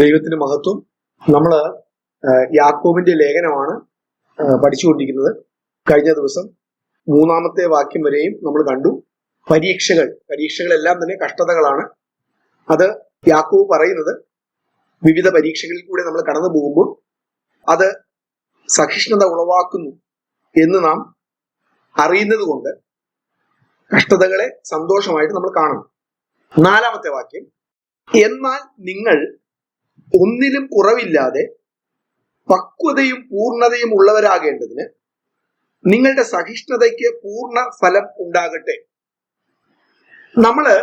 ദൈവത്തിന്റെ മഹത്വം. നമ്മൾ യാക്കോബിന്റെ ലേഖനമാണ് പഠിച്ചുകൊണ്ടിരിക്കുന്നത്. കഴിഞ്ഞ ദിവസം 3-ാമത്തെ വാക്യം വരെയും നമ്മൾ കണ്ടു. പരീക്ഷകളെല്ലാം തന്നെ കഷ്ടതകളാണ്. അത് യാക്കോബ് പറയുന്നത് വിവിധ പരീക്ഷകളിൽ കൂടെ നമ്മൾ കടന്നു പോകുമ്പോൾ അത് സഹിഷ്ണുത ഉളവാക്കുന്നു എന്ന് നാം അറിയുന്നത് കൊണ്ട് കഷ്ടതകളെ സന്തോഷമായിട്ട് നമ്മൾ കാണണം. 4-ാമത്തെ വാക്യം, എന്നാൽ നിങ്ങൾ ഒന്നിലും കുറവില്ലാതെ പക്വതയും പൂർണ്ണതയും ഉള്ളവരാകേണ്ടതിന് നിങ്ങളുടെ സഹിഷ്ണുതയ്ക്ക് പൂർണ്ണ ഫലം ഉണ്ടാകട്ടെ. നമ്മള്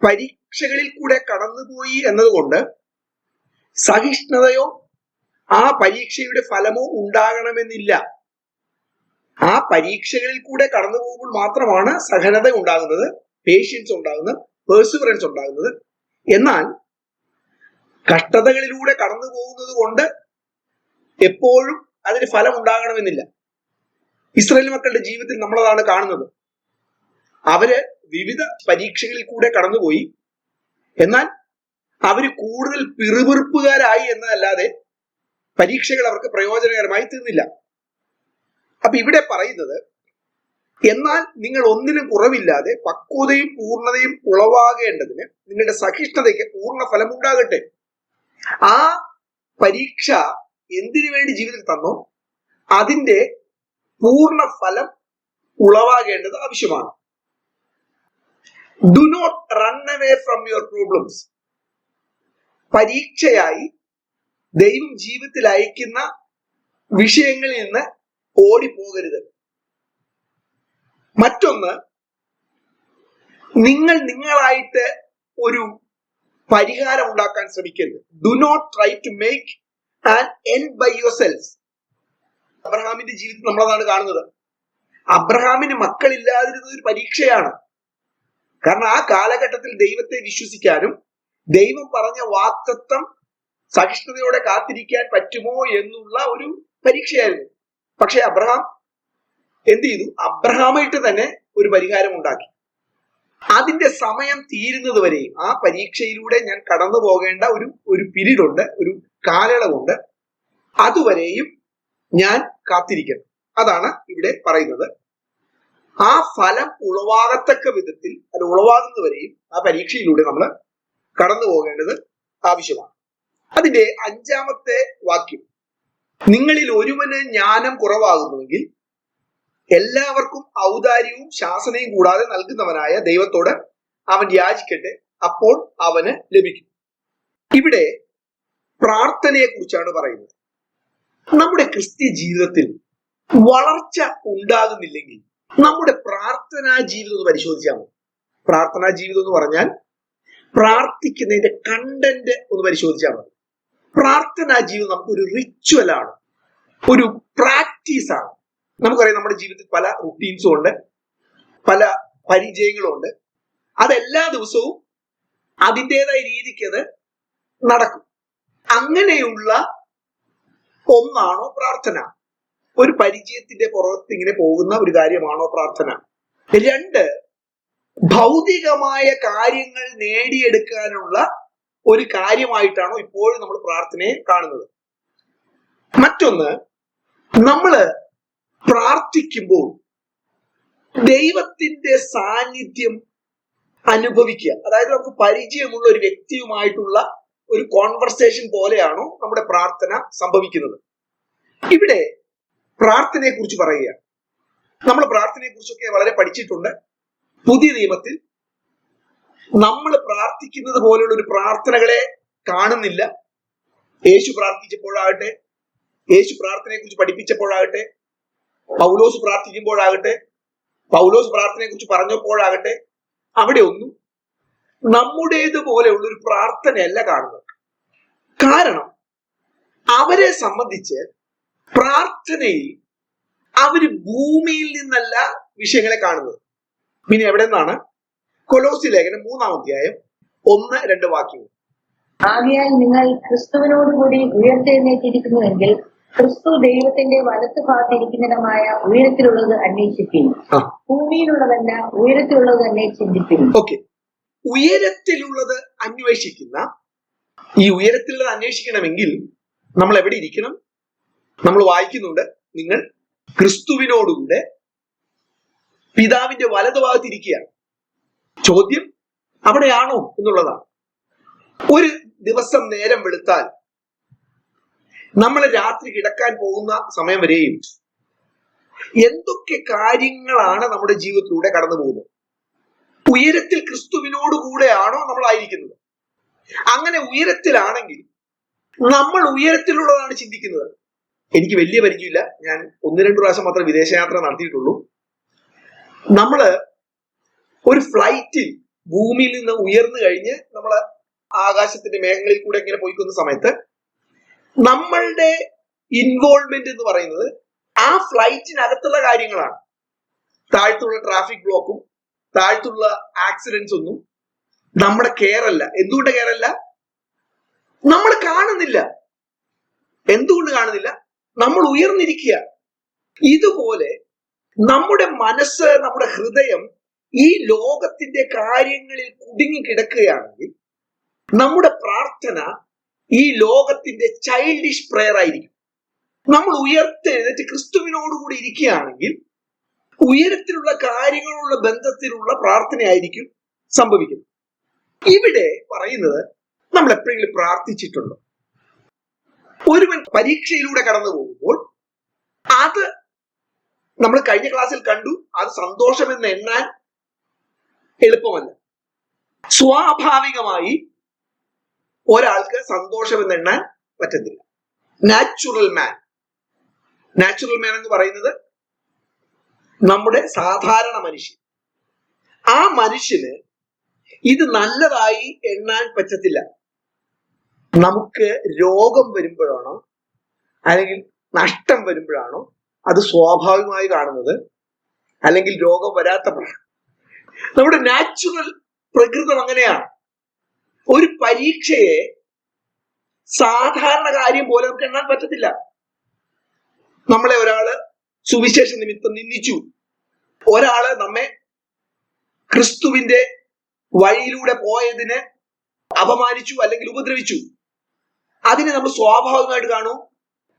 പരീക്ഷകളിൽ കൂടെ കടന്നുപോയി എന്നതുകൊണ്ട് സഹിഷ്ണുതയോ ആ പരീക്ഷയുടെ ഫലമോ ഉണ്ടാകണമെന്നില്ല. ആ പരീക്ഷകളിൽ കൂടെ കടന്നു പോകുമ്പോൾ മാത്രമാണ് സഹനത ഉണ്ടാകുന്നത്, പേഷ്യൻസ് ഉണ്ടാകുന്നത്, പെർസിവറൻസ് ഉണ്ടാകുന്നത്. എന്നാൽ കഷ്ടതകളിലൂടെ കടന്നു പോകുന്നത് കൊണ്ട് എപ്പോഴും അതിന് ഫലം ഉണ്ടാകണമെന്നില്ല. ഇസ്രായേൽ മക്കളുടെ ജീവിതത്തിൽ നമ്മളതാണ് കാണുന്നത്. അവര് വിവിധ പരീക്ഷകളിൽ കൂടെ കടന്നുപോയി. എന്നാൽ അവര് കൂടുതൽ പിറുപിറുപ്പുകാരായി എന്നതല്ലാതെ പരീക്ഷകൾ അവർക്ക് പ്രയോജനകരമായി തീർന്നില്ല. അപ്പൊ ഇവിടെ പറയുന്നത്, എന്നാൽ നിങ്ങൾ ഒന്നിനും കുറവില്ലാതെ പക്വതയും പൂർണ്ണതയും ഉളവാകേണ്ടതിന് നിങ്ങളുടെ സഹിഷ്ണുതയ്ക്ക് പൂർണ്ണ ഫലം ഉണ്ടാകട്ടെ. ആ പരീക്ഷ എന്തിനു വേണ്ടി ജീവിതത്തിൽ തന്നോ അതിന്റെ പൂർണ്ണ ഫലം ഉളവാകേണ്ടത് ആവശ്യമാണ്. Do not run away from your problems. പരീക്ഷയായി ദൈവം ജീവിതത്തിൽ അയക്കുന്ന വിഷയങ്ങളിൽ നിന്ന് ഓടിപ്പോകരുത്. മറ്റൊന്ന്, നിങ്ങളായിട്ട് ഒരു പരിഹാരം ഉണ്ടാക്കാൻ ശ്രമിക്കരുത്. Do not try to make an end by yourself. അബ്രഹാമിന്റെ ജീവിതത്തിൽ നമ്മളതാണ് കാണുന്നത്. അബ്രഹാമിന് മക്കളില്ലാതിരുന്നത് ഒരു പരീക്ഷയാണ്. കാരണം ആ കാലഘട്ടത്തിൽ ദൈവത്തെ വിശ്വസിക്കാനും ദൈവം പറഞ്ഞ വാഗ്ദത്തം സഹിഷ്ണുതയോടെ കാത്തിരിക്കാൻ പറ്റുമോ എന്നുള്ള ഒരു പരീക്ഷയായിരുന്നു. പക്ഷെ അബ്രഹാം എന്ത് ചെയ്തു? അബ്രഹാമായിട്ട് തന്നെ ഒരു പരിഹാരം ഉണ്ടാക്കി. അതിന്റെ സമയം തീരുന്നത് വരെയും ആ പരീക്ഷയിലൂടെ ഞാൻ കടന്നു പോകേണ്ട ഒരു പീരീഡ് ഉണ്ട്, ഒരു കാലയളവുണ്ട്. അതുവരെയും ഞാൻ കാത്തിരിക്കണം. അതാണ് ഇവിടെ പറയുന്നത്. ആ ഫലം ഉളവാകത്തക്ക വിധത്തിൽ അത് ഉളവാകുന്നവരെയും ആ പരീക്ഷയിലൂടെ നമ്മൾ കടന്നു പോകേണ്ടത് ആവശ്യമാണ്. അതിന്റെ 5-ാമത്തെ വാക്യം, നിങ്ങളിൽ ഒരുവന് ജ്ഞാനം കുറവാകുന്നുവെങ്കിൽ എല്ലാവർക്കും ഔദാര്യവും ശാസനയും കൂടാതെ നൽകുന്നവനായ ദൈവത്തോട് അവൻ യാചിക്കട്ടെ, അപ്പോൾ അവന് ലഭിക്കും. ഇവിടെ പ്രാർത്ഥനയെ കുറിച്ചാണ് പറയുന്നത്. നമ്മുടെ ക്രിസ്ത്യ ജീവിതത്തിൽ വളർച്ച ഉണ്ടാകുന്നില്ലെങ്കിൽ നമ്മുടെ പ്രാർത്ഥനാ ജീവിതം ഒന്ന് പരിശോധിച്ചാൽ മതി. പ്രാർത്ഥനാ ജീവിതം എന്ന് പറഞ്ഞാൽ പ്രാർത്ഥിക്കുന്നതിന്റെ കണ്ടന്റ് ഒന്ന് പരിശോധിച്ചാൽ മതി. പ്രാർത്ഥനാ ജീവിതം നമുക്കൊരു റിച്വലാണ്, ഒരു പ്രാക്ടീസ് ആണ്. നമുക്കറിയാം, നമ്മുടെ ജീവിതത്തിൽ പല റുട്ടീൻസും ഉണ്ട്, പല പരിചയങ്ങളും ഉണ്ട്. അതെല്ലാ ദിവസവും അതിൻ്റെതായ രീതിക്ക് അത് നടക്കും. അങ്ങനെയുള്ള ഒന്നാണോ പ്രാർത്ഥന? ഒരു പരിചയത്തിന്റെ പുറത്ത് ഇങ്ങനെ പോകുന്ന ഒരു കാര്യമാണോ പ്രാർത്ഥന? 2, ഭൗതികമായ കാര്യങ്ങൾ നേടിയെടുക്കാനുള്ള ഒരു കാര്യമായിട്ടാണോ ഇപ്പോഴും നമ്മൾ പ്രാർത്ഥനയെ കാണുന്നത്? മറ്റൊന്ന്, നമ്മള് പ്രാർത്ഥിക്കുമ്പോൾ ദൈവത്തിന്റെ സാന്നിധ്യം അനുഭവിക്കുക. അതായത് നമുക്ക് പരിചയമുള്ള ഒരു വ്യക്തിയുമായിട്ടുള്ള ഒരു കോൺവെർസേഷൻ പോലെയാണോ നമ്മുടെ പ്രാർത്ഥന സംഭവിക്കുന്നത്? ഇവിടെ പ്രാർത്ഥനയെ കുറിച്ച് പറയുക. നമ്മൾ പ്രാർത്ഥനയെ കുറിച്ചൊക്കെ വളരെ പഠിച്ചിട്ടുണ്ട്. പുതിയ നിയമത്തിൽ നമ്മൾ പ്രാർത്ഥിക്കുന്നത് പോലെയുള്ള ഒരു പ്രാർത്ഥനകളെ കാണുന്നില്ല. യേശു പ്രാർത്ഥിച്ചപ്പോഴാകട്ടെ, യേശു പ്രാർത്ഥനയെ കുറിച്ച് പഠിപ്പിച്ചപ്പോഴാകട്ടെ, പൗലോസ് പ്രാർത്ഥിക്കുമ്പോഴാകട്ടെ, പൗലോസ് പ്രാർത്ഥനയെ കുറിച്ച് പറഞ്ഞപ്പോഴാകട്ടെ, അവിടെ ഒന്നും നമ്മുടേതുപോലെയുള്ള ഒരു പ്രാർത്ഥനയല്ല കാണുന്നത്. കാരണം അവരെ സംബന്ധിച്ച് പ്രാർത്ഥനയിൽ അവര് ഭൂമിയിൽ നിന്നല്ല വിഷയങ്ങളെ കാണുന്നത്. പിന്നെ എവിടെ നിന്നാണ്? കൊലോസി ലേഖനം 3-ാം അധ്യായം 1-2 വാക്യങ്ങൾ. ആകയാൽ നിങ്ങൾ ക്രിസ്തുവിനോടുകൂടി ഉയർത്തെഴുന്നേറ്റിരിക്കുന്നുവെങ്കിൽ ക്രിസ്തു ദൈവത്തിന്റെ വലത്ത് ഭാഗത്തിരിക്കുന്നതുമായ ഉയരത്തിലുള്ളത് അന്വേഷിപ്പിൻ, ഭൂമിയിലുള്ളതല്ല ഉയരത്തിലുള്ളത് തന്നെ ചിന്തിപ്പിൻ. ഓക്കെ, ഉയരത്തിലുള്ളത് അന്വേഷിക്കുന്ന ഈ ഉയരത്തിലുള്ളത് അന്വേഷിക്കണമെങ്കിൽ നമ്മൾ എവിടെ ഇരിക്കണം? നമ്മൾ വായിക്കുന്നുണ്ട്, നിങ്ങൾ ക്രിസ്തുവിനോടുകൂടെ പിതാവിന്റെ വലതുഭാഗത്ത് ഇരിക്കുകയാണ്. ചോദ്യം അവിടെയാണോ എന്നുള്ളതാണ്. ഒരു ദിവസം നേരം വെളുത്താൽ നമ്മൾ രാത്രി കിടക്കാൻ പോകുന്ന സമയം വരെയും എന്തൊക്കെ കാര്യങ്ങളാണ് നമ്മുടെ ജീവിതത്തിലൂടെ കടന്നു പോകുന്നത്? ഉയരത്തിൽ ക്രിസ്തുവിനോട് കൂടെയാണോ നമ്മളായിരിക്കുന്നത്? അങ്ങനെ ഉയരത്തിലാണെങ്കിൽ നമ്മൾ ഉയരത്തിലുള്ളതാണ് ചിന്തിക്കുന്നത്. എനിക്ക് വലിയ പരിചയമില്ല, ഞാൻ 1-2 പ്രാവശ്യം മാത്രം വിദേശയാത്ര നടത്തിയിട്ടുള്ളൂ. നമ്മള് ഒരു ഫ്ലൈറ്റിൽ ഭൂമിയിൽ നിന്ന് ഉയർന്നു കഴിഞ്ഞ് നമ്മൾ ആകാശത്തിന്റെ മേഘങ്ങളിൽ കൂടെ ഇങ്ങനെ പോയിക്കുന്ന സമയത്ത് നമ്മളുടെ ഇൻവോൾവ്മെന്റ് എന്ന് പറയുന്നത് ആ ഫ്ലൈറ്റിനകത്തുള്ള കാര്യങ്ങളാണ്. താഴത്തുള്ള ട്രാഫിക് ബ്ലോക്കും താഴത്തുള്ള ആക്സിഡൻസ് ഒന്നും നമ്മുടെ കെയർ അല്ല. എന്തുകൊണ്ട് കെയർ അല്ല? നമ്മൾ കാണുന്നില്ല. എന്തുകൊണ്ട് കാണുന്നില്ല? നമ്മൾ ഉയർന്നിരിക്കുക. ഇതുപോലെ നമ്മുടെ മനസ്സ്, നമ്മുടെ ഹൃദയം ഈ ലോകത്തിന്റെ കാര്യങ്ങളിൽ കുടുങ്ങി കിടക്കുകയാണെങ്കിൽ നമ്മുടെ പ്രാർത്ഥന ഈ ലോകത്തിന്റെ ചൈൽഡിഷ് പ്രെയർ ആയിരിക്കും. നമ്മൾ ഉയർത്തെഴുന്നേറ്റ് ക്രിസ്തുവിനോടുകൂടി ഇരിക്കുകയാണെങ്കിൽ ഉയരത്തിലുള്ള കാര്യങ്ങളുള്ള ബന്ധത്തിലുള്ള പ്രാർത്ഥനയായിരിക്കും സംഭവിക്കുന്നത്. ഇവിടെ പറയുന്നത്, നമ്മൾ എപ്പോഴെങ്കിലും പ്രാർത്ഥിച്ചിട്ടുണ്ടോ? ഒരുവൻ പരീക്ഷയിലൂടെ കടന്നു പോകുമ്പോൾ അത് നമ്മൾ കഴിഞ്ഞ ക്ലാസ്സിൽ കണ്ടു, അത് സന്തോഷമെന്ന് എണ്ണാൻ എളുപ്പമല്ല. സ്വാഭാവികമായി ഒരാൾക്ക് സന്തോഷമെന്ന് എണ്ണാൻ പറ്റത്തില്ല. നാച്ചുറൽ മാൻ എന്ന് പറയുന്നത് നമ്മുടെ സാധാരണ മനുഷ്യൻ. ആ മനുഷ്യന് ഇത് നല്ലതായി എണ്ണാൻ പറ്റത്തില്ല. നമുക്ക് രോഗം വരുമ്പോഴാണോ അല്ലെങ്കിൽ നഷ്ടം വരുമ്പോഴാണോ അത് സ്വാഭാവികമായി കാണുന്നത്, അല്ലെങ്കിൽ രോഗം വരാത്തപ്പോഴാണ്. നമ്മുടെ നാച്ചുറൽ പ്രകൃതം അങ്ങനെയാണ്. ഒരു പരീക്ഷയെ സാധാരണ കാര്യം പോലെ നമുക്ക് എണ്ണാൻ പറ്റത്തില്ല. നമ്മളെ ഒരാള് സുവിശേഷ നിമിത്തം നിന്ദിച്ചു, ഒരാള് നമ്മെ ക്രിസ്തുവിന്റെ വഴിയിലൂടെ പോയതിന് അപമാനിച്ചു അല്ലെങ്കിൽ ഉപദ്രവിച്ചു. അതിനെ നമ്മൾ സ്വാഭാവികമായിട്ട് കാണൂ.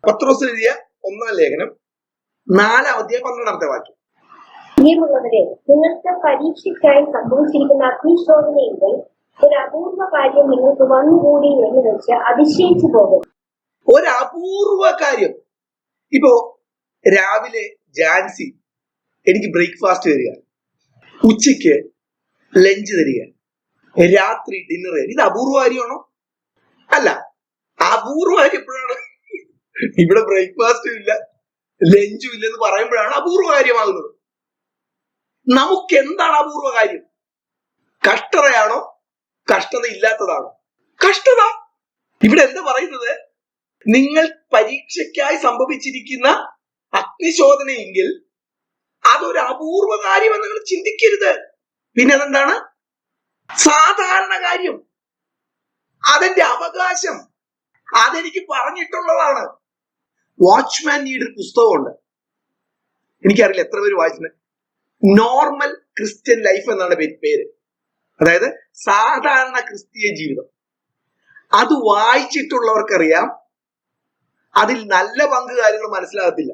പത്രോസ് എഴുതിയ 1-ാം ലേഖനം 4-ാം അധ്യായം 12-ാമത്തെ വാക്യം. പ്രിയമുള്ളവരെ, നിങ്ങൾക്ക് പരീക്ഷയ്ക്കായി സംഭവിച്ചിരിക്കുന്ന അഗ്നിശോധനയെങ്കിൽ ഒരു അപൂർവ കാര്യം നിങ്ങൾക്ക് വന്നുകൂടി എന്ന് വെച്ച് അതിശയിച്ചു പോകും. ഒരു അപൂർവ കാര്യം. ഇപ്പോ രാവിലെ ജാൻസി എനിക്ക് ബ്രേക്ക്ഫാസ്റ്റ് തരിക, ഉച്ചയ്ക്ക് ലഞ്ച് തരിക, രാത്രി ഡിന്നർ തരിക. ഇത് അപൂർവ കാര്യമാണോ? അല്ല. അപൂർവ കാര്യം എപ്പോഴാണ്? ഇവിടെ ബ്രേക്ക്ഫാസ്റ്റും ഇല്ല ലഞ്ചും ഇല്ലെന്ന് പറയുമ്പോഴാണ് അപൂർവ കാര്യമാകുന്നത്. നമുക്ക് എന്താണ് അപൂർവ കാര്യം? കഷ്ടതയാണോ? കഷ്ടത ഇല്ലാത്തതാണോ? കഷ്ടത. ഇവിടെ എന്താ പറയുന്നത്? നിങ്ങൾ പരീക്ഷയ്ക്കായി സംഭവിച്ചിരിക്കുന്ന അഗ്നിശോധനയെങ്കിൽ അതൊരു അപൂർവ കാര്യമെന്ന് നിങ്ങൾ ചിന്തിക്കരുത്. പിന്നെ അതെന്താണ്? സാധാരണ കാര്യം. അതെന്റെ അവകാശം. അതെനിക്ക് പറഞ്ഞിട്ടുള്ളതാണ്. വാച്ച്മാൻ നീഡ് ഒരു പുസ്തകമുണ്ട്, എനിക്കറിയില്ല എത്ര പേര് വായിച്ചത്. നോർമൽ ക്രിസ്ത്യൻ ലൈഫ് എന്നാണ് പേര്. അതായത് സാധാരണ ക്രിസ്തീയ ജീവിതം. അത് വായിച്ചിട്ടുള്ളവർക്കറിയാം അതിൽ നല്ല പങ്ക് കാര്യങ്ങൾ മനസ്സിലാകത്തില്ല.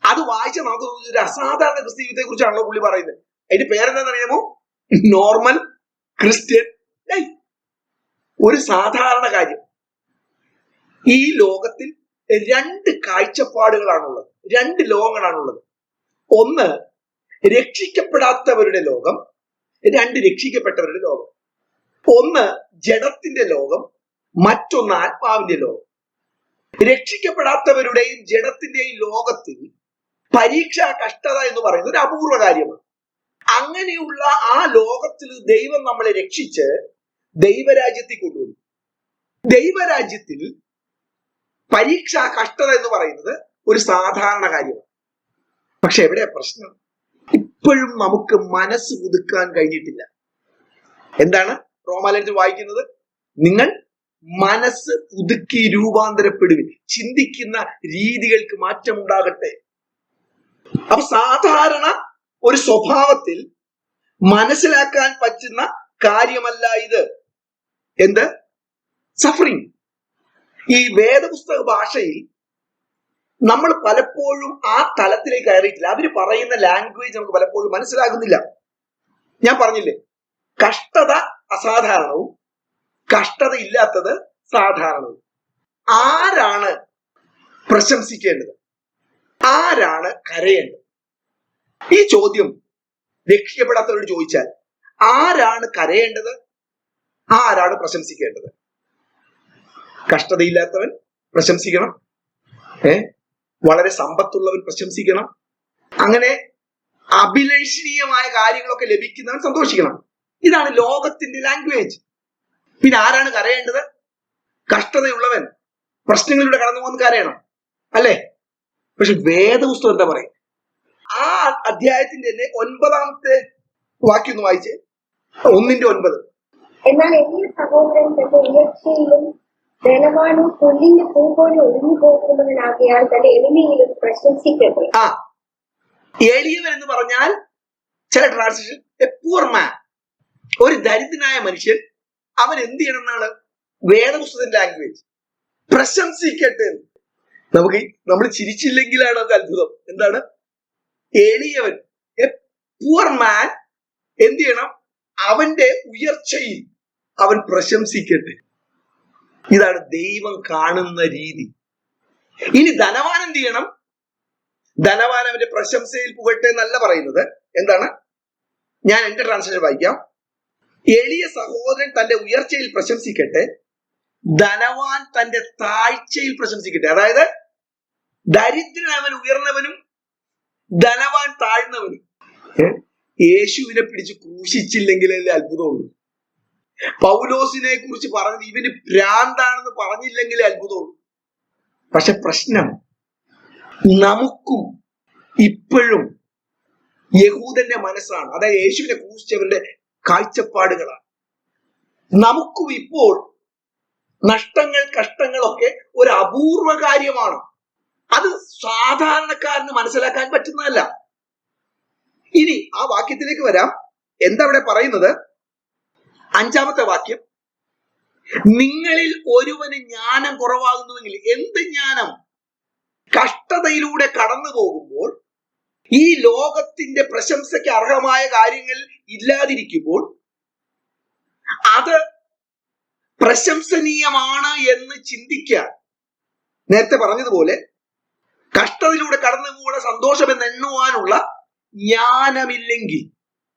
അത് വായിച്ച നമുക്ക് ഒരു അസാധാരണ ക്രിസ്തീയ ജീവിതത്തെ കുറിച്ചാണല്ലോ പുള്ളി പറയുന്നത്. അതിന്റെ പേരെന്താണെന്നറിയാമോ? Normal Christian life. ഒരു സാധാരണ കാര്യം. ഈ ലോകത്തിൽ 2 കാഴ്ചപ്പാടുകളാണുള്ളത്, 2 ലോകങ്ങളാണുള്ളത്. ഒന്ന് രക്ഷിക്കപ്പെടാത്തവരുടെ ലോകം, 2 രക്ഷിക്കപ്പെട്ടവരുടെ ലോകം. ഒന്ന് ജഡത്തിന്റെ ലോകം, മറ്റൊന്ന് ആത്മാവിന്റെ ലോകം. രക്ഷിക്കപ്പെടാത്തവരുടെയും ജഡത്തിന്റെയും ലോകത്തിൽ പരീക്ഷ, കഷ്ടത എന്ന് പറയുന്നത് ഒരു അപൂർവ കാര്യമാണ്. അങ്ങനെയുള്ള ആ ലോകത്തിൽ ദൈവം നമ്മളെ രക്ഷിച്ച് ദൈവരാജ്യത്തിൽ കൊണ്ടുവന്നു. ദൈവരാജ്യത്തിൽ പരീക്ഷ, കഷ്ടത എന്ന് പറയുന്നത് ഒരു സാധാരണ കാര്യമാണ്. പക്ഷെ എവിടെയാ പ്രശ്നം? ഇപ്പോഴും നമുക്ക് മനസ്സ് പുതുക്കാൻ കഴിഞ്ഞിട്ടില്ല. എന്താണ് റോമാലേഖനത്തിൽ വായിക്കുന്നത്? നിങ്ങൾ മനസ്സ് പുതുക്കി രൂപാന്തരപ്പെടുവിൻ, ചിന്തിക്കുന്ന രീതികൾക്ക് മാറ്റമുണ്ടാകട്ടെ. അപ്പൊ സാധാരണ ഒരു സ്വഭാവത്തിൽ മനസ്സിലാക്കാൻ പറ്റുന്ന കാര്യമല്ല ഇത്. എന്ത്? സഫറിങ്. ഈ വേദപുസ്തക ഭാഷയിൽ നമ്മൾ പലപ്പോഴും ആ തലത്തിലേക്ക് കയറിയിട്ടില്ല. അവര് പറയുന്ന ലാംഗ്വേജ് നമുക്ക് പലപ്പോഴും മനസ്സിലാകുന്നില്ല. ഞാൻ പറഞ്ഞില്ലേ, കഷ്ടത അസാധാരണവും കഷ്ടത ഇല്ലാത്തത് സാധാരണവും. ആരാണ് പ്രശംസിക്കേണ്ടത്, ആരാണ് കരയേണ്ടത്? ഈ ചോദ്യം രക്ഷിക്കപ്പെടാത്തവരോട് ചോദിച്ചാൽ ആരാണ് കരയേണ്ടത്, ആരാണ് പ്രശംസിക്കേണ്ടത്? കഷ്ടതയില്ലാത്തവൻ പ്രശംസിക്കണം, വളരെ സമ്പത്തുള്ളവൻ പ്രശംസിക്കണം, അങ്ങനെ അഭിലഷണീയമായ കാര്യങ്ങളൊക്കെ ലഭിക്കുന്നവൻ സന്തോഷിക്കണം. ഇതാണ് ലോകത്തിന്റെ ലാംഗ്വേജ്. പിന്നെ ആരാണ് കരയേണ്ടത്? കഷ്ടതയുള്ളവൻ പ്രശ്നങ്ങളിലൂടെ കടന്നു പോകുന്ന കരയണം, അല്ലേ? പക്ഷെ വേദപുസ്തകം എന്താ പറയും? ആ അധ്യായത്തിന്റെ 9-ാമത്തെ വാക്യം ഒന്ന് വായിച്ചേ. 1:9. എന്നാൽ എളിയ സഹോദരൻ തന്റെ ഉയർച്ചയിലും ധനവാനും പുല്ലിന്റെ പൂ പോലെ ഒഴിഞ്ഞു പോകുന്നവനാകിയാൽ തന്റെ എളിമയിലും പ്രശംസിക്കട്ടെ. ആ എളിയവൻ എന്ന് പറഞ്ഞാൽ ചില ട്രാൻസ്ലേഷൻ എ പൂർ മാൻ, ഒരു ദരിദ്രനായ മനുഷ്യൻ. അവൻ എന്ത് ചെയ്യണം എന്നാണ് വേദപുസ്തകത്തിന്റെ ലാംഗ്വേജ്. പ്രശംസിക്കട്ടെ. നമ്മൾ ചിരിച്ചില്ലെങ്കിലാണ് നമുക്ക് അത്ഭുതം. എന്താണ്? എളിയവൻ, എ പൂർ മാൻ എന്ത് ചെയ്യണം? അവന്റെ ഉയർച്ചയിൽ അവൻ പ്രശംസിക്കട്ടെ. ഇതാണ് ദൈവം കാണുന്ന രീതി. ഇനി ധനവാൻ എന്ത് ചെയ്യണം? ധനവാൻ അവന്റെ പ്രശംസയിൽ പുകട്ടെ എന്നല്ല പറയുന്നത്. എന്താണ്? ഞാൻ എന്റെ ട്രാൻസ്ലേഷൻ വായിക്കാം. എളിയ സഹോദരൻ തന്റെ ഉയർച്ചയിൽ പ്രശംസിക്കട്ടെ, ധനവാൻ തന്റെ താഴ്ചയിൽ പ്രശംസിക്കട്ടെ. അതായത് ദരിദ്രനവൻ ഉയർന്നവനും ധനവാൻ താഴ്ന്നവനും. യേശുവിനെ പിടിച്ച് ക്രൂശിച്ചില്ലെങ്കിലല്ലേ അത്ഭുതമുള്ളൂ. പൗലോസിനെ കുറിച്ച് പറഞ്ഞത് ഇവന് ഭ്രാന്താണെന്ന് പറഞ്ഞില്ലെങ്കിലേ അത്ഭുതമുള്ളൂ. പക്ഷെ പ്രശ്നം, നമുക്കും ഇപ്പോഴും യഹൂദന്റെ മനസ്സാണ്. അതായത് യേശുവിനെ ക്രൂശിച്ചവരുടെ കാഴ്ചപ്പാടുകളാണ്. നമുക്കും ഇപ്പോൾ നഷ്ടങ്ങൾ, കഷ്ടങ്ങളൊക്കെ ഒരു അപൂർവ കാര്യമാണ്. അത് സാധാരണക്കാരന് മനസ്സിലാക്കാൻ പറ്റുന്നതല്ല. ഇനി ആ വാക്യത്തിലേക്ക് വരാം. എന്താ അവിടെ പറയുന്നത്? 5-ാമത്തെ വാക്യം, നിങ്ങളിൽ ഒരുവന് ജ്ഞാനം കുറവാകുന്നുവെങ്കിൽ. എന്ത് ജ്ഞാനം? കഷ്ടതയിലൂടെ കടന്നു പോകുമ്പോൾ, ഈ ലോകത്തിന്റെ പ്രശംസയ്ക്ക് അർഹമായ കാര്യങ്ങൾ ഇല്ലാതിരിക്കുമ്പോൾ അത് പ്രശംസനീയമാണ് എന്ന് ചിന്തിക്കാൻ, നേരത്തെ പറഞ്ഞതുപോലെ കഷ്ടതയിലൂടെ കടന്നു പോകുന്ന സന്തോഷം എന്ന് എണ്ണുവാനുള്ള ജ്ഞാനമില്ലെങ്കിൽ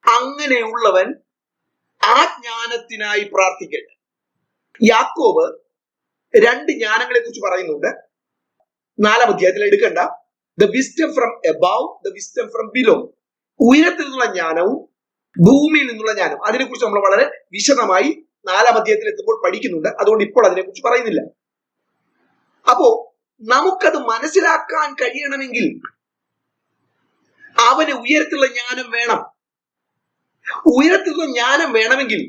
അങ്ങനെയുള്ളവൻ ആ ജ്ഞാനത്തിനായി പ്രാർത്ഥിക്കട്ടെ. യാക്കോബ് 2 ജ്ഞാനങ്ങളെ കുറിച്ച് പറയുന്നുണ്ട്. 4-ാം അധ്യായത്തിൽ എടുക്കണ്ട. The wisdom from above, the wisdom from below. ഉയരത്തിൽ നിന്നുള്ള ജ്ഞാനവും ഭൂമിയിൽ നിന്നുള്ള ജ്ഞാനം. അതിനെക്കുറിച്ച് നമ്മൾ വളരെ വിശദമായി 4-ാം അധ്യായത്തിൽ എത്തുമ്പോൾ പഠിക്കുന്നുണ്ട്. അതുകൊണ്ട് ഇപ്പോൾ അതിനെക്കുറിച്ച് പറയുന്നില്ല. അപ്പോ നമുക്കത് മനസ്സിലാക്കാൻ കഴിയണമെങ്കിൽ അവന് ഉയരത്തിലുള്ള ജ്ഞാനം വേണം. ഉയരത്തിലുള്ള ജ്ഞാനം വേണമെങ്കിൽ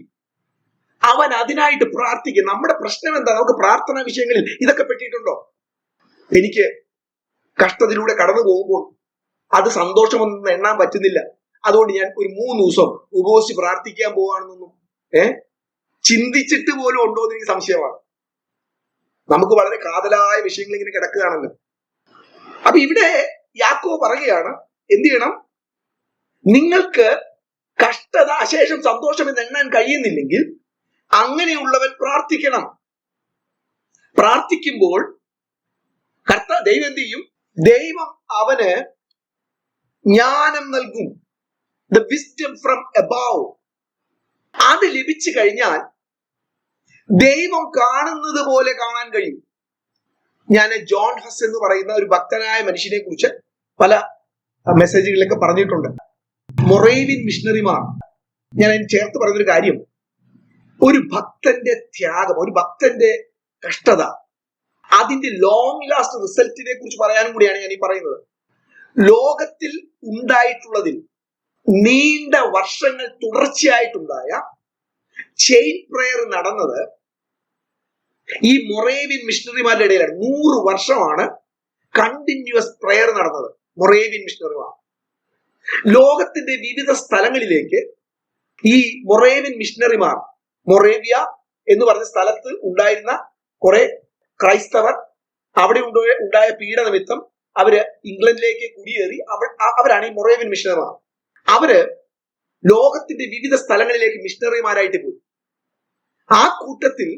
അവൻ അതിനായിട്ട് പ്രാർത്ഥിക്കും. നമ്മുടെ പ്രശ്നം എന്താ? നമുക്ക് പ്രാർത്ഥനാ വിഷയങ്ങളിൽ ഇതൊക്കെ പറ്റിയിട്ടുണ്ടോ? എനിക്ക് കഷ്ടത്തിലൂടെ കടന്നു പോകുമ്പോൾ അത് സന്തോഷമൊന്നും എണ്ണാൻ പറ്റുന്നില്ല, അതുകൊണ്ട് ഞാൻ ഒരു 3 ദിവസം ഉപവസിച്ച് പ്രാർത്ഥിക്കാൻ പോവാണെന്നൊന്നും ചിന്തിച്ചിട്ട് പോലും ഉണ്ടോ എന്ന് എനിക്ക് സംശയമാണ്. നമുക്ക് വളരെ കാതലായ വിഷയങ്ങൾ ഇങ്ങനെ കിടക്കുകയാണല്ലോ. അപ്പൊ ഇവിടെ യാക്കോബ് പറയുകയാണ്, എന്ത് ചെയ്യണം? നിങ്ങൾക്ക് കഷ്ടത അശേഷം സന്തോഷം എന്ന് എണ്ണാൻ കഴിയുന്നില്ലെങ്കിൽ അങ്ങനെയുള്ളവൻ പ്രാർത്ഥിക്കണം. പ്രാർത്ഥിക്കുമ്പോൾ ദൈവം എന്ത് ചെയ്യും? ദൈവം അവന് ജ്ഞാനം നൽകും. The wisdom from above. അത് ലഭിച്ചു കഴിഞ്ഞാൽ ദൈവം കാണുന്നത് പോലെ കാണാൻ കഴിയും. ഞാൻ ജോൺ ഹസ് എന്ന് പറയുന്ന ഒരു ഭക്തനായ മനുഷ്യനെ കുറിച്ച് പല മെസ്സേജുകളിലൊക്കെ പറഞ്ഞിട്ടുണ്ട്. മൊറേവിയൻ മിഷണറിമാർ. ഞാൻ അതിന് ചേർത്ത് പറയുന്നൊരു കാര്യം, ഒരു ഭക്തന്റെ ത്യാഗം, ഒരു ഭക്തന്റെ കഷ്ടത, അതിന്റെ ലോങ് ലാസ്റ്റ് റിസൾട്ടിനെ കുറിച്ച് പറയാനും കൂടിയാണ് ഞാൻ ഈ പറയുന്നത്. ലോകത്തിൽ ഉണ്ടായിട്ടുള്ളതിൽ നീണ്ട വർഷങ്ങൾ തുടർച്ചയായിട്ടുണ്ടായ ചെയിൻ പ്രെയർ നടന്നത് ഈ മൊറേവിയൻ മിഷണറിമാരുടെ ഇടയിലാണ്. 100 വർഷമാണ് കണ്ടിന്യൂസ് പ്രെയർ നടന്നത്. മൊറേവിയൻ മിഷണറിമാർ ലോകത്തിന്റെ വിവിധ സ്ഥലങ്ങളിലേക്ക് ഈ മൊറേവിയൻ മിഷണറിമാർ, മൊറേവിയ, എന്ന് പറഞ്ഞ സ്ഥലത്ത് ഉണ്ടായിരുന്ന കുറെ ക്രൈസ്തവർ അവിടെ ഉണ്ടായ പീഡ നിമിത്തം അവര് ഇംഗ്ലണ്ടിലേക്ക് കുടിയേറി. അവരാണ് ഈ മൊറേവിയൻ മിഷണറിമാർ. അവര് ലോകത്തിന്റെ വിവിധ സ്ഥലങ്ങളിലേക്ക് മിഷണറിമാരായിട്ട് പോയി. ആ കൂട്ടത്തിൽ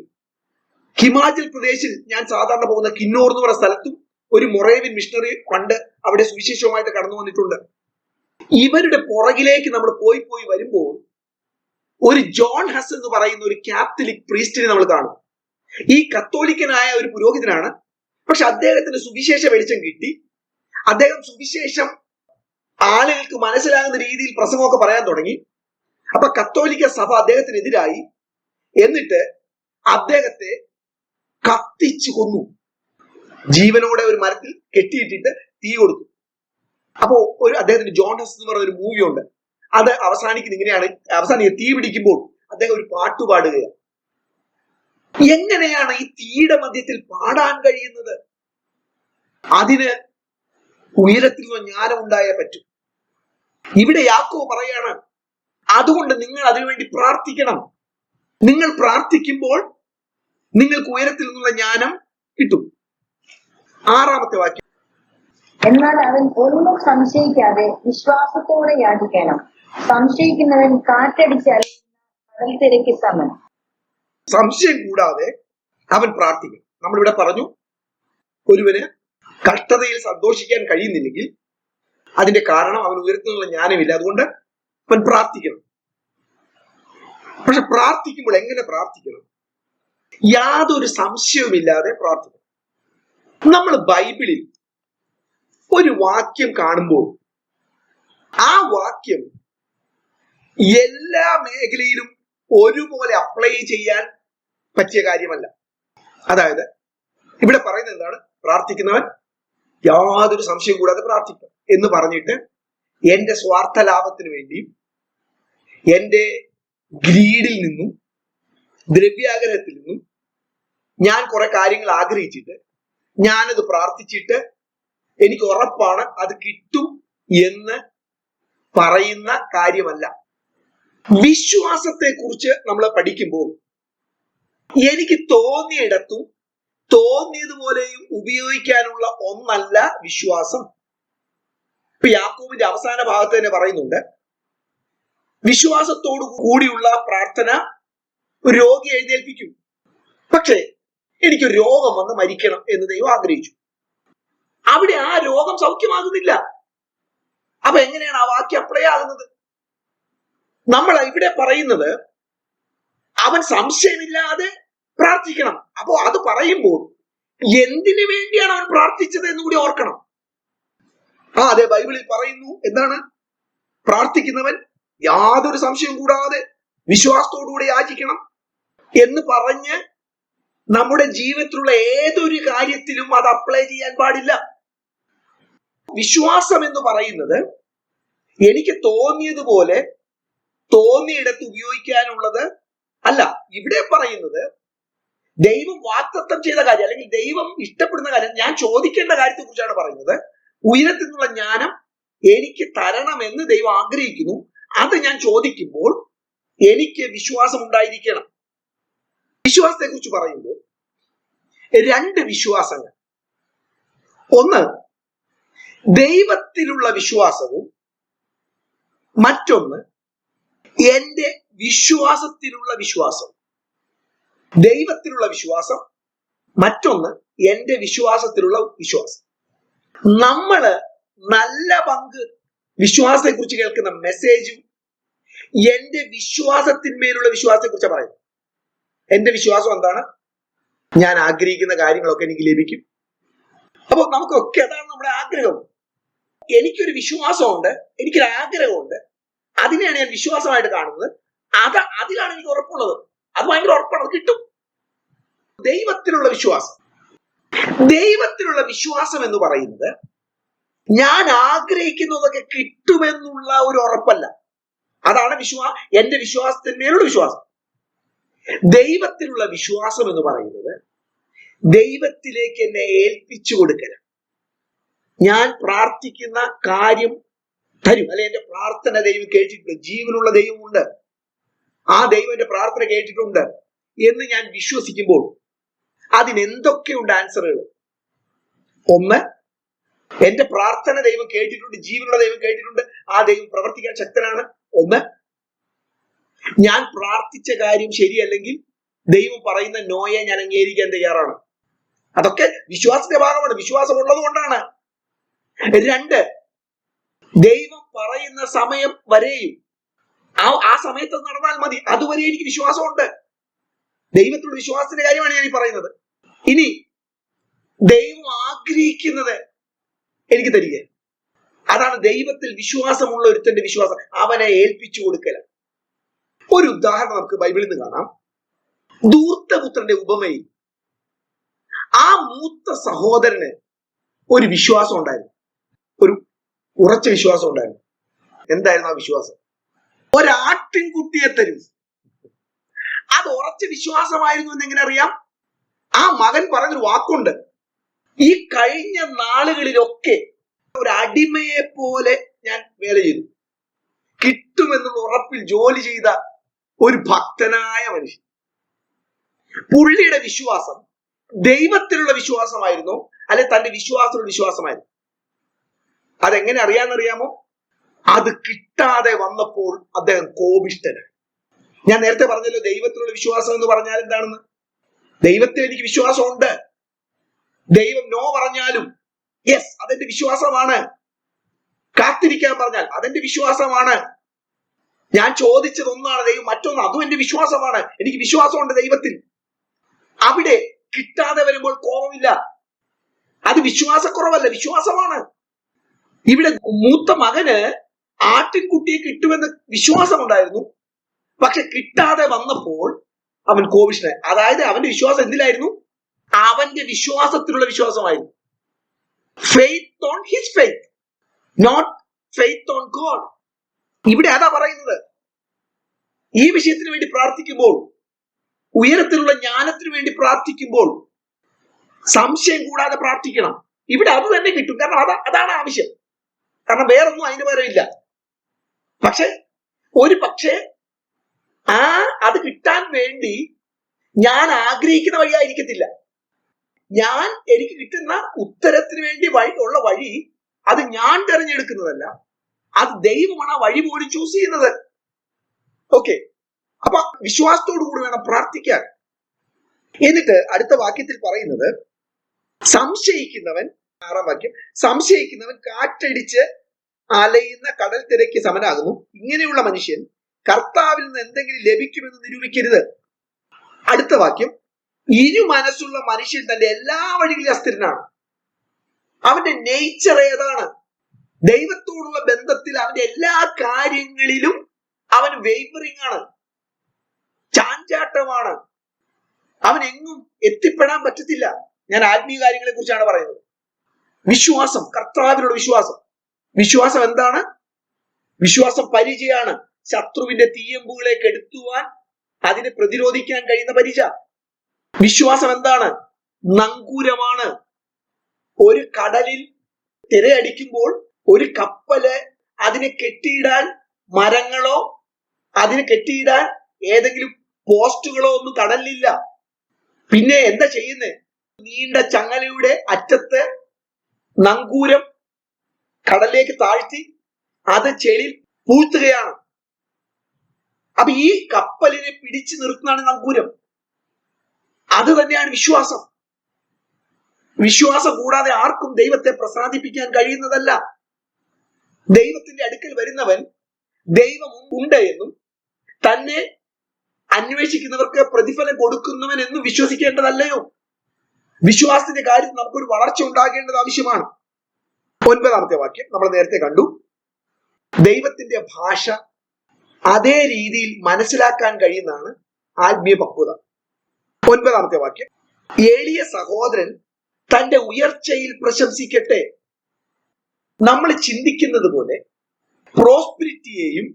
ഹിമാചൽ പ്രദേശിൽ ഞാൻ സാധാരണ പോകുന്ന കിന്നോർ എന്ന് പറയുന്ന സ്ഥലത്തും ഒരു മൊറേവിയൻ മിഷണറി പണ്ട് അവിടെ സുവിശേഷവുമായിട്ട് കടന്നു വന്നിട്ടുണ്ട്. ഇവരുടെ പുറകിലേക്ക് നമ്മൾ പോയി പോയി വരുമ്പോൾ ഒരു ജോൺ ഹസ് എന്ന് പറയുന്ന ഒരു കാത്തലിക് പ്രീസ്റ്റിനെ നമ്മൾ കാണും. ഈ കത്തോലിക്കനായ ഒരു പുരോഹിതനാണ്. പക്ഷെ അദ്ദേഹത്തിന് സുവിശേഷ വെളിച്ചം കിട്ടി. അദ്ദേഹം സുവിശേഷം ആളുകൾക്ക് മനസ്സിലാകുന്ന രീതിയിൽ പ്രസംഗമൊക്കെ പറയാൻ തുടങ്ങി. അപ്പൊ കത്തോലിക്ക സഭ അദ്ദേഹത്തിനെതിരായി. എന്നിട്ട് അദ്ദേഹത്തെ കത്തിച്ചു കൊന്നു. ജീവനോടെ ഒരു മരത്തിൽ കെട്ടിയിട്ടിട്ട് തീ കൊടുത്തു. അപ്പോ അദ്ദേഹത്തിന് ജോൺ ഹസ് എന്ന് പറയുന്ന ഒരു മൂവി ഉണ്ട്. അത് അവസാനിക്കുന്നത് ഇങ്ങനെയാണ്. അവസാനിക്കുക തീ പിടിക്കുമ്പോൾ അദ്ദേഹം ഒരു പാട്ട് പാടുകയാണ്. എങ്ങനെയാണ് ഈ തീയുടെ മധ്യത്തിൽ പാടാൻ കഴിയുന്നത്? അതിന് ഉയരത്തിൽ നിന്ന് ജ്ഞാനം ഉണ്ടായേ പറ്റൂ. ഇവിടെ യാക്കോബ് പറയാണ്, അതുകൊണ്ട് നിങ്ങൾ അതിനുവേണ്ടി പ്രാർത്ഥിക്കണം. നിങ്ങൾ പ്രാർത്ഥിക്കുമ്പോൾ നിങ്ങൾക്ക് ഉയരത്തിൽ നിന്നുള്ള ജ്ഞാനം കിട്ടും. 6-ാമത്തെ വാക്യം. എന്നാൽ അവൻ ഒന്നും സംശയിക്കാതെ വിശ്വാസത്തോടെ യാചിക്കണം. സംശയിക്കുന്നവൻ കാറ്റടിച്ചാൽ കടൽ തിരക്ക് സമം. സംശയം കൂടാതെ അവൻ പ്രാർത്ഥിക്കണം. നമ്മളിവിടെ പറഞ്ഞു, ഒരുവന് കഷ്ടതയിൽ സന്തോഷിക്കാൻ കഴിയുന്നില്ലെങ്കിൽ അതിന്റെ കാരണം അവൻ ഉയരത്തിലുള്ള ജ്ഞാനമില്ല. അതുകൊണ്ട് അവൻ പ്രാർത്ഥിക്കണം. പക്ഷെ പ്രാർത്ഥിക്കുമ്പോൾ എങ്ങനെ പ്രാർത്ഥിക്കണം? യാതൊരു സംശയവുമില്ലാതെ പ്രാർത്ഥിക്കണം. നമ്മൾ ബൈബിളിൽ ഒരു വാക്യം കാണുമ്പോൾ ആ വാക്യം എല്ലാ മേഖലയിലും ഒരുപോലെ അപ്ലൈ ചെയ്യാൻ പറ്റിയ കാര്യമല്ല. അതായത് ഇവിടെ പറയുന്നത് എന്താണ്? പ്രാർത്ഥിക്കുന്നവൻ യാതൊരു സംശയം കൂടാതെ പ്രാർത്ഥിക്കും എന്ന് പറഞ്ഞിട്ട് എന്റെ സ്വാർത്ഥ ലാഭത്തിന് വേണ്ടിയും എന്റെ ഗ്രീഡിൽ നിന്നും ദ്രവ്യാഗ്രഹത്തിൽ നിന്നും ഞാൻ കുറെ കാര്യങ്ങൾ ആഗ്രഹിച്ചിട്ട് ഞാനത് പ്രാർത്ഥിച്ചിട്ട് എനിക്ക് ഉറപ്പാണ് അത് കിട്ടും എന്ന് പറയുന്ന കാര്യമല്ല. വിശ്വാസത്തെ കുറിച്ച് നമ്മൾ പഠിക്കുമ്പോൾ എനിക്ക് തോന്നിയിടത്തും തോന്നിയതുപോലെയും ഉപയോഗിക്കാനുള്ള ഒന്നല്ല വിശ്വാസം. ഇപ്പൊ യാക്കോബിന്റെ അവസാന ഭാഗത്ത് തന്നെ പറയുന്നുണ്ട്, വിശ്വാസത്തോടു കൂടിയുള്ള പ്രാർത്ഥന ഒരു രോഗി എഴുന്നേൽപ്പിക്കും. പക്ഷേ എനിക്ക് രോഗം വന്ന് മരിക്കണം എന്ന് ദൈവം ആഗ്രഹിച്ചു. അവിടെ ആ രോഗം സൗഖ്യമാകുന്നില്ല. അപ്പൊ എങ്ങനെയാണ് ആ വാക്യം അപ്ലൈ ആകുന്നത്? നമ്മൾ ഇവിടെ പറയുന്നത് അവൻ സംശയമില്ലാതെ പ്രാർത്ഥിക്കണം. അപ്പോ അത് പറയുമ്പോൾ എന്തിനു വേണ്ടിയാണ് അവൻ പ്രാർത്ഥിച്ചത് എന്ന് കൂടി ഓർക്കണം. അതെ, ബൈബിളിൽ പറയുന്നു എന്താണ്? പ്രാർത്ഥിക്കുന്നവൻ യാതൊരു സംശയവും കൂടാതെ വിശ്വാസത്തോടുകൂടി യാചിക്കണം എന്ന് പറഞ്ഞ് നമ്മുടെ ജീവിതത്തിലുള്ള ഏതൊരു കാര്യത്തിലും അത് അപ്ലൈ ചെയ്യാൻ പാടില്ല. വിശ്വാസം എന്ന് പറയുന്നത് എനിക്ക് തോന്നിയതുപോലെ തോന്നിയിടത്ത് ഉപയോഗിക്കാനുള്ളത് അല്ല. ഇവിടെ പറയുന്നത് ദൈവം വാഗ്ദത്തം ചെയ്ത കാര്യം അല്ലെങ്കിൽ ദൈവം ഇഷ്ടപ്പെടുന്ന കാര്യം, ഞാൻ ചോദിക്കേണ്ട കാര്യത്തെ കുറിച്ചാണ് പറയുന്നത്. ഉയരത്തിൽ നിന്നുള്ള ജ്ഞാനം എനിക്ക് തരണമെന്ന് ദൈവം ആഗ്രഹിക്കുന്നു. അത് ഞാൻ ചോദിക്കുമ്പോൾ എനിക്ക് വിശ്വാസം ഉണ്ടായിരിക്കണം. വിശ്വാസത്തെ കുറിച്ച് പറയുമ്പോൾ 2 വിശ്വാസങ്ങൾ. ഒന്ന് ദൈവത്തിലുള്ള വിശ്വാസവും മറ്റൊന്ന് എന്റെ വിശ്വാസത്തിലുള്ള വിശ്വാസം. ദൈവത്തിലുള്ള വിശ്വാസം, മറ്റൊന്ന് എന്റെ വിശ്വാസത്തിലുള്ള വിശ്വാസം. നമ്മള് നല്ല പങ്ക് വിശ്വാസത്തെ കുറിച്ച് കേൾക്കുന്ന മെസ്സേജും എന്റെ വിശ്വാസത്തിന്മേലുള്ള വിശ്വാസത്തെ കുറിച്ച് പറയുന്നത്. എന്റെ വിശ്വാസം എന്താണ്? ഞാൻ ആഗ്രഹിക്കുന്ന കാര്യങ്ങളൊക്കെ എനിക്ക് ലഭിക്കും. അപ്പൊ നമുക്കൊക്കെ അതാണ് നമ്മുടെ ആഗ്രഹം. എനിക്കൊരു വിശ്വാസമുണ്ട്, എനിക്കൊരു ആഗ്രഹമുണ്ട്, അതിനെയാണ് ഞാൻ വിശ്വാസമായിട്ട് കാണുന്നത്. അതിലാണ് എനിക്ക് ഉറപ്പുള്ളത്. അത് ഭയങ്കര ഉറപ്പാണ്, അത് കിട്ടും. ദൈവത്തിലുള്ള വിശ്വാസം. ദൈവത്തിലുള്ള വിശ്വാസം എന്ന് പറയുന്നത് ഞാൻ ആഗ്രഹിക്കുന്നതൊക്കെ കിട്ടുമെന്നുള്ള ഒരു ഉറപ്പല്ല. അതാണ് എന്റെ വിശ്വാസത്തിന്മേലുള്ള വിശ്വാസം. ദൈവത്തിലുള്ള വിശ്വാസം എന്ന് പറയുന്നത് ദൈവത്തിലേക്ക് എന്നെ ഏൽപ്പിച്ചു കൊടുക്കലാണ്. ഞാൻ പ്രാർത്ഥിക്കുന്ന കാര്യം തരും, അല്ലെ എന്റെ പ്രാർത്ഥന ദൈവം കേട്ടിട്ടുണ്ട്. ജീവനുള്ള ദൈവമുണ്ട്. ആ ദൈവം എന്റെ പ്രാർത്ഥന കേട്ടിട്ടുണ്ട്. എന്ന് ഞാൻ വിശ്വസിക്കുമ്പോൾ അതിനെന്തൊക്കെയുണ്ട് ആൻസറുകൾ? ഒന്ന്, എന്റെ പ്രാർത്ഥന ദൈവം കേട്ടിട്ടുണ്ട്, ജീവനുള്ള ദൈവം കേട്ടിട്ടുണ്ട്, ആ ദൈവം പ്രവർത്തിക്കാൻ ശക്തനാണ്. ഒന്ന്, ഞാൻ പ്രാർത്ഥിച്ച കാര്യം ശരിയല്ലെങ്കിൽ ദൈവം പറയുന്ന നോയെ ഞാൻ അംഗീകരിക്കാൻ തയ്യാറാണ്. അതൊക്കെ വിശ്വാസത്തിന്റെ ഭാഗമാണ്, വിശ്വാസം ഉള്ളത് കൊണ്ടാണ്. രണ്ട്, ദൈവം പറയുന്ന സമയം വരെയും ആ സമയത്ത് നടന്നാൽ മതി, അതുവരെ എനിക്ക് വിശ്വാസമുണ്ട്. ദൈവത്തിലുള്ള വിശ്വാസത്തിന്റെ കാര്യമാണ് ഞാൻ ഈ പറയുന്നത്. ഇനി ദൈവം ആഗ്രഹിക്കുന്നത് എനിക്ക് തരിക, അതാണ് ദൈവത്തിൽ വിശ്വാസമുള്ള ഒരുത്തന്റെ വിശ്വാസം, അവനെ ഏൽപ്പിച്ചു കൊടുക്കല. ഒരു ഉദാഹരണം നമുക്ക് ബൈബിളിൽ നിന്ന് കാണാം. ധൂർത്തപുത്രന്റെ ഉപമയിൽ ആ മൂത്ത സഹോദരന് ഒരു വിശ്വാസം ഉണ്ടായിരുന്നു, ഒരു ഉറച്ച വിശ്വാസം ഉണ്ടായിരുന്നു. എന്തായിരുന്നു ആ വിശ്വാസം? ഒരാട്ടിൻകുട്ടിയെ തരും. അത് ഉറച്ച വിശ്വാസമായിരുന്നു എന്ന് എങ്ങനെ അറിയാം? ആ മകൻ പറഞ്ഞൊരു വാക്കുണ്ട്, ഈ കഴിഞ്ഞ നാളുകളിലൊക്കെ ഒരു അടിമയെ പോലെ ഞാൻ വേല ചെയ്തു, കിട്ടുമെന്നുള്ള ഉറപ്പിൽ ജോലി ചെയ്ത ഒരു ഭക്തനായ മനുഷ്യൻ. പുള്ളിയുടെ വിശ്വാസം ദൈവത്തിലുള്ള വിശ്വാസമായിരുന്നു, അല്ലെ തന്റെ വിശ്വാസത്തിലുള്ള വിശ്വാസമായിരുന്നു? അതെങ്ങനെ അറിയാമെന്നറിയാമോ? അത് കിട്ടാതെ വന്നപ്പോൾ അദ്ദേഹം കോപിഷ്ഠനായി. ഞാൻ നേരത്തെ പറഞ്ഞല്ലോ, ദൈവത്തിലുള്ള വിശ്വാസം എന്ന് പറഞ്ഞാൽ എന്താണെന്ന്. ദൈവത്തിൽ എനിക്ക് വിശ്വാസമുണ്ട്, ദൈവം നോ പറഞ്ഞാലും യെസ് അതെന്റെ വിശ്വാസമാണ്. കാത്തിരിക്കാൻ പറഞ്ഞാൽ അതെന്റെ വിശ്വാസമാണ്. ഞാൻ ചോദിച്ചത് ഒന്നാണ്, ദൈവം മറ്റൊന്ന്, അതും എന്റെ വിശ്വാസമാണ്. എനിക്ക് വിശ്വാസമുണ്ട് ദൈവത്തിൽ. അവിടെ കിട്ടാതെ വരുമ്പോൾ കോപമില്ല, അത് വിശ്വാസക്കുറവല്ല, വിശ്വാസമാണ്. ഇവിടെ മൂത്ത മകന് ആട്ടിൻകുട്ടിയെ കിട്ടുമെന്ന് വിശ്വാസമുണ്ടായിരുന്നു, പക്ഷെ കിട്ടാതെ വന്നപ്പോൾ അവൻ കോപിഷ്ഠനായി. അതായത് അവന്റെ വിശ്വാസം എന്തിലായിരുന്നു? അവന്റെ വിശ്വാസത്തിലുള്ള വിശ്വാസമായിരുന്നു. Faith on his faith, not faith on God. ഇവിടെ അതാ പറയുന്നത്. ഈ വിഷയത്തിന് വേണ്ടി പ്രാർത്ഥിക്കുമ്പോൾ, ഉയരത്തിലുള്ള ജ്ഞാനത്തിന് വേണ്ടി പ്രാർത്ഥിക്കുമ്പോൾ സംശയം കൂടാതെ പ്രാർത്ഥിക്കണം. ഇവിടെ അത് തന്നെ കിട്ടും, കാരണം അതാണ് ആവശ്യം. കാരണം വേറൊന്നും അതിന് പകരമില്ല. പക്ഷെ അത് കിട്ടാൻ വേണ്ടി ഞാൻ ആഗ്രഹിക്കുന്ന വഴിയായിരിക്കത്തില്ല. എനിക്ക് കിട്ടുന്ന ഉത്തരത്തിന് വേണ്ടി ഉള്ള വഴി അത് ഞാൻ തിരഞ്ഞെടുക്കുന്നതല്ല, അത് ദൈവമാണ് ആ വഴി പോലും ചൂസ് ചെയ്യുന്നത്. ഓക്കെ, അപ്പൊ വിശ്വാസത്തോടു കൂടി വേണം പ്രാർത്ഥിക്കാൻ. എന്നിട്ട് അടുത്ത വാക്യത്തിൽ പറയുന്നത്, സംശയിക്കുന്നവൻ, 6-ാം വാക്യം, സംശയിക്കുന്നവൻ കാറ്റടിച്ച് അലയുന്ന കടൽ തിരക്ക് സമനാകുന്നു. ഇങ്ങനെയുള്ള മനുഷ്യൻ കർത്താവിൽ നിന്ന് എന്തെങ്കിലും ലഭിക്കുമെന്ന് നിരൂപിക്കരുത്. അടുത്ത വാക്യം, ഇരു മനസ്സുള്ള മനുഷ്യൻ തന്റെ എല്ലാ വഴികളിലും അസ്ഥിരനാണ്. അവന്റെ നേച്ചർ ഏതാണ്? ദൈവത്തോടുള്ള ബന്ധത്തിൽ അവന്റെ എല്ലാ കാര്യങ്ങളിലും അവൻ വേവറിംഗ് ആണ്, ചാഞ്ചാട്ടമാണ്. അവൻ എങ്ങും എത്തിപ്പെടാൻ പറ്റത്തില്ല. ഞാൻ ആത്മീയ കാര്യങ്ങളെ കുറിച്ചാണ് പറയുന്നത്. വിശ്വാസം, കർത്താവിലുള്ള വിശ്വാസം. വിശ്വാസം എന്താണ്? വിശ്വാസം പരിചയാണ്. ശത്രുവിന്റെ തീയമ്പുകളെ കെടുത്തുവാൻ, അതിനെ പ്രതിരോധിക്കാൻ കഴിയുന്ന പരിച. വിശ്വാസം എന്താണ്? നങ്കൂരമാണ്. ഒരു കടലിൽ തിരയടിക്കുമ്പോൾ ഒരു കപ്പല് അതിനെ കെട്ടിയിടാൻ മരങ്ങളോ അതിനെ കെട്ടിയിടാൻ ഏതെങ്കിലും പോസ്റ്റുകളോ ഒന്നും കടലിലില്ല. പിന്നെ എന്താ ചെയ്യുന്നത്? നീണ്ട ചങ്ങലയുടെ അറ്റത്ത് നങ്കൂരം കടലിലേക്ക് താഴ്ത്തി അത് ചെളിയിൽ പൂഴ്ത്തുകയാണ്. അപ്പൊ ഈ കപ്പലിനെ പിടിച്ചു നിർത്തുന്നതാണ് നങ്കൂരം. അത് തന്നെയാണ് വിശ്വാസം. വിശ്വാസം കൂടാതെ ആർക്കും ദൈവത്തെ പ്രസാദിപ്പിക്കാൻ കഴിയുന്നതല്ല. ദൈവത്തിന്റെ അടുക്കൽ വരുന്നവൻ ദൈവം ഉണ്ട് എന്നും തന്നെ അന്വേഷിക്കുന്നവർക്ക് പ്രതിഫലം കൊടുക്കുന്നവൻ എന്നും വിശ്വസിക്കേണ്ടതല്ലയോ? വിശ്വാസത്തിന്റെ കാര്യത്തിൽ നമുക്കൊരു വളർച്ച ഉണ്ടാകേണ്ടത് ആവശ്യമാണ്. 9-ാമത്തെ വാക്യം നമ്മൾ നേരത്തെ കണ്ടു. ദൈവത്തിന്റെ ഭാഷ അതേ രീതിയിൽ മനസ്സിലാക്കാൻ കഴിയുന്നതാണ് ആത്മീയ പക്വത. 9-ാമത്തെ വാക്യം, എളിയ സഹോദരൻ തന്റെ ഉയർച്ചയിൽ പ്രശംസിക്കട്ടെ. നമ്മൾ ചിന്തിക്കുന്നത് പോലെ പ്രോസ്പിരിറ്റിയെയും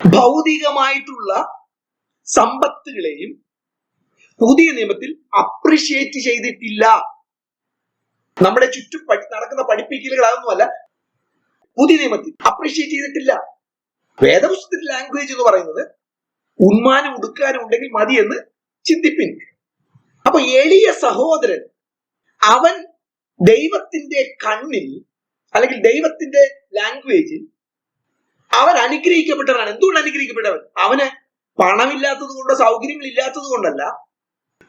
ഭൗതികമായിട്ടുള്ള സമ്പത്തുകളെയും പുതിയ നിയമത്തിൽ അപ്രിഷിയേറ്റ് ചെയ്തിട്ടില്ല. നമ്മുടെ ചുറ്റും നടക്കുന്ന പഠിപ്പിക്കലുകൾ അതൊന്നുമല്ല, പുതിയ നിയമത്തിൽ അപ്രിഷിയേറ്റ് ചെയ്തിട്ടില്ല. വേദപുസ്തകത്തിന്റെ ലാംഗ്വേജ് എന്ന് പറയുന്നത് ഉണ്മാനും ഉടുക്കാനും ഉണ്ടെങ്കിൽ മതി എന്ന് ചിന്തിപ്പിൻ. അപ്പൊ എളിയ സഹോദരൻ അവൻ ദൈവത്തിന്റെ കണ്ണിൽ, അല്ലെങ്കിൽ ദൈവത്തിന്റെ ലാംഗ്വേജിൽ അവൻ അനുഗ്രഹിക്കപ്പെട്ടവനാണ്. എന്തുകൊണ്ട് അനുഗ്രഹിക്കപ്പെട്ടവൻ? അവന് പണമില്ലാത്തത് കൊണ്ടോ സൗകര്യങ്ങൾ ഇല്ലാത്തത് കൊണ്ടല്ല.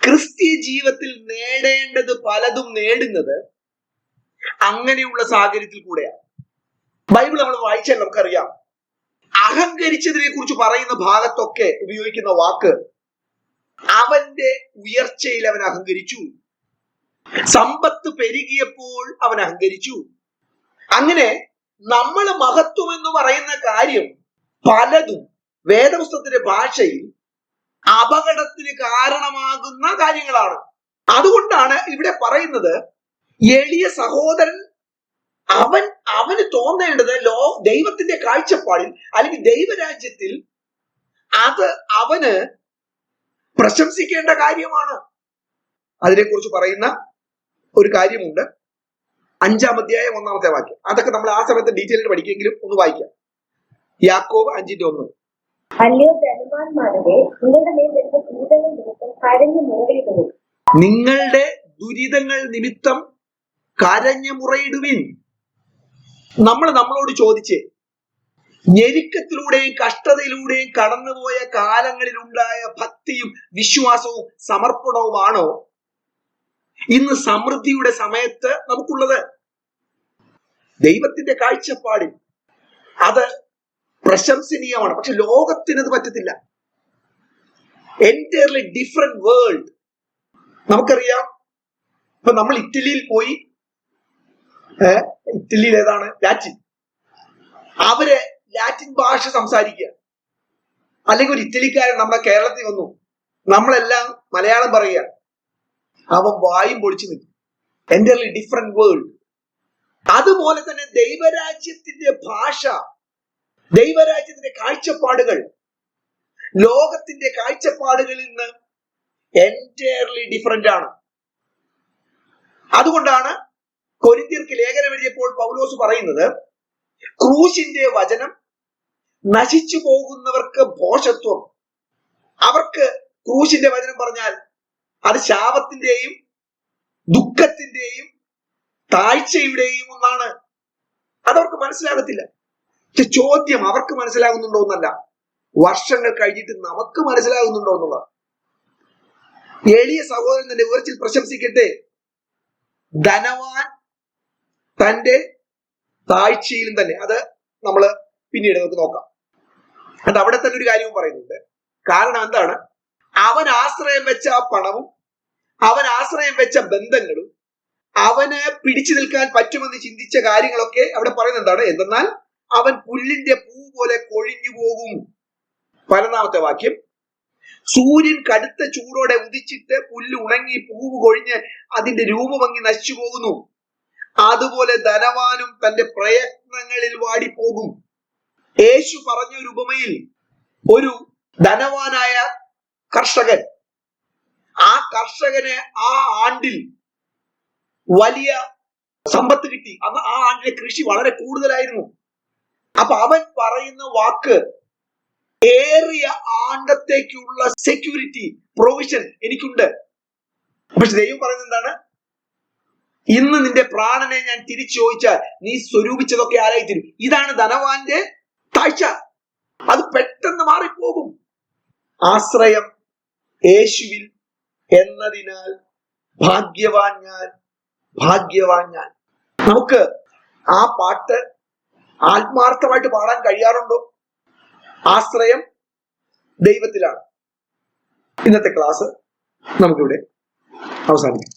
ക്രിസ്തീയ ജീവിതത്തിൽ നേടേണ്ടത് പലതും നേടുന്നത് അങ്ങനെയുള്ള സാഹചര്യത്തിൽ കൂടെയാണ്. ബൈബിൾ നമ്മൾ വായിച്ചാൽ നമുക്കറിയാം, അഹങ്കരിച്ചതിനെ കുറിച്ച് പറയുന്ന ഭാഗത്തൊക്കെ ഉപയോഗിക്കുന്ന വാക്ക് അവന്റെ ഉയർച്ചയിൽ അവൻ അഹങ്കരിച്ചു, സമ്പത്ത് പെരുകിയപ്പോൾ അവൻ അഹങ്കരിച്ചു. അങ്ങനെ നമ്മൾ മഹത്വം എന്ന് പറയുന്ന കാര്യം പലതും വേദപുസ്തകത്തിന്റെ ഭാഷയിൽ അപകടത്തിന് കാരണമാകുന്ന കാര്യങ്ങളാണ്. അതുകൊണ്ടാണ് ഇവിടെ പറയുന്നത് എളിയ സഹോദരൻ അവന് തോന്നേണ്ടത് ദൈവത്തിന്റെ കാഴ്ചപ്പാടിൽ അല്ലെങ്കിൽ ദൈവരാജ്യത്തിൽ അത് അവന് പ്രശംസിക്കേണ്ട കാര്യമാണ്. അതിനെക്കുറിച്ച് പറയുന്ന ഒരു കാര്യമുണ്ട്, 5-ാം അധ്യായം 1-ാമത്തെ വാക്യം. അതൊക്കെ നമ്മൾ ആ സമയത്ത് ഡീറ്റെയിൽ പഠിക്കുമെങ്കിലും ഒന്ന് വായിക്കാം. യാക്കോബ് 5:1. അല്ലയോ ധനവാന്മാരെ, നിങ്ങളുടെ മേൽ വരുന്ന ദുരിതങ്ങൾ നിമിത്തം കരഞ്ഞു മുറയിടുവിൻ. നിങ്ങളുടെ ദുരിതങ്ങൾ നിമിത്തം കരഞ്ഞു മുറയിടുവിൻ. നമ്മളോട് ചോദിച്ചേ, ഞെരുക്കത്തിലൂടെയും കഷ്ടതയിലൂടെയും കടന്നുപോയ കാലങ്ങളിലുണ്ടായ ഭക്തിയും വിശ്വാസവും സമർപ്പണവുമാണോ ഇന്ന് സമൃദ്ധിയുടെ സമയത്ത് നമുക്കുള്ളത്? ദൈവത്തിന്റെ കാഴ്ചപ്പാടിൽ അത് പ്രശംസനീയമാണ്. പക്ഷെ ലോകത്തിന് അത് പറ്റത്തില്ല. Entirely different world. നമുക്കറിയാം, ഇപ്പൊ നമ്മൾ ഇറ്റലിയിൽ പോയി, ഇറ്റലിയിൽ ഏതാണ് ലാറ്റിൻ, അവര് ലാറ്റിൻ ഭാഷ സംസാരിക്കുക. അല്ലെങ്കിൽ ഒരു ഇറ്റലിക്കാരൻ നമ്മുടെ കേരളത്തിൽ വന്നു, നമ്മളെല്ലാം മലയാളം പറയുക, അവൻ വായും പൊളിച്ചു നിൽക്കും. Entirely different world. അതുപോലെ തന്നെ ദൈവരാജ്യത്തിന്റെ ഭാഷ, ദൈവരാജ്യത്തിന്റെ കാഴ്ചപ്പാടുകൾ ലോകത്തിന്റെ കാഴ്ചപ്പാടുകളിൽ നിന്ന് എൻറ്റയർലി ഡിഫറെന്റ് ആണ്. അതുകൊണ്ടാണ് കൊരിന്ത്യർക്ക് ലേഖനം എഴുതിയപ്പോൾ പൗലോസ് പറയുന്നത്, ക്രൂശിന്റെ വചനം നശിച്ചു പോകുന്നവർക്ക് ഭോഷത്വം. അവർക്ക് ക്രൂശിന്റെ വചനം പറഞ്ഞാൽ അത് ശാപത്തിന്റെയും ദുഃഖത്തിന്റെയും താഴ്ചയുടെയും ഒന്നാണ്. അതവർക്ക് മനസ്സിലാകത്തില്ല. പക്ഷെ ചോദ്യം അവർക്ക് മനസ്സിലാകുന്നുണ്ടോ എന്നല്ല, വർഷങ്ങൾ കഴിഞ്ഞിട്ട് നമുക്ക് മനസ്സിലാകുന്നുണ്ടോ എന്നുള്ളത്. എളിയ സഹോദരൻ തന്റെ ഉയർച്ചയിൽ പ്രശംസിക്കട്ടെ, ധനവാൻ തന്റെ താഴ്ചയിലും തന്നെ. അത് നമ്മൾ പിന്നീട് നമുക്ക് നോക്കാം. അത് അവിടെ തന്നെ ഒരു കാര്യവും പറയുന്നുണ്ട്. കാരണം എന്താണ്? അവൻ ആശ്രയം വെച്ച ആ പണവും അവൻ ആശ്രയം വെച്ച ബന്ധങ്ങളും അവന് പിടിച്ചു നിൽക്കാൻ പറ്റുമെന്ന് ചിന്തിച്ച കാര്യങ്ങളൊക്കെ അവിടെ പറയുന്നത് എന്താണ്? എന്തെന്നാൽ അവൻ പുല്ലിന്റെ പൂ പോലെ കൊഴിഞ്ഞു പോകും. 12-ാമത്തെ വാക്യം, സൂര്യൻ കടുത്ത ചൂടോടെ ഉദിച്ചിട്ട് പുല്ല് ഉണങ്ങി പൂവ് കൊഴിഞ്ഞ് അതിന്റെ രൂപഭംഗി നശിച്ചു പോകുന്നു. അതുപോലെ ധനവാനും തന്റെ പ്രയത്നങ്ങളിൽ വാടിപ്പോകും. യേശു പറഞ്ഞ ഒരു ഉപമയിൽ ഒരു ധനവാനായ കർഷകൻ, ആ കർഷകന് ആ ആണ്ടിൽ വലിയ സമ്പത്ത് കിട്ടി. അന്ന് ആ ആണ്ടിലെ കൃഷി വളരെ കൂടുതലായിരുന്നു. അപ്പൊ അവൻ പറയുന്ന വാക്ക്, ഏറിയ ആണ്ടത്തേക്കുള്ള സെക്യൂരിറ്റി പ്രൊവിഷൻ എനിക്കുണ്ട്. പക്ഷെ ദൈവം പറയുന്നത് എന്താണ്? ഇന്ന് നിന്റെ പ്രാണനെ ഞാൻ തിരിച്ചു ചോദിച്ചാൽ നീ സ്വരൂപിച്ചതൊക്കെ ആരായി തരും. ഇതാണ് ധനവാന്റെ താഴ്ച. അത് പെട്ടെന്ന് മാറിപ്പോകും. ആശ്രയം യേശുവിൽ എന്നതിനാൽ ഭാഗ്യവാൻ ഞാൻ, ഭാഗ്യവാൻ ഞാൻ. നമുക്ക് ആ പാട്ട് ആത്മാർത്ഥമായിട്ട് പാടാൻ കഴിയാറുണ്ടോ? ആശ്രയം ദൈവത്തിലാണ്. ഇന്നത്തെ ക്ലാസ് നമുക്കിവിടെ അവസാനിക്കും.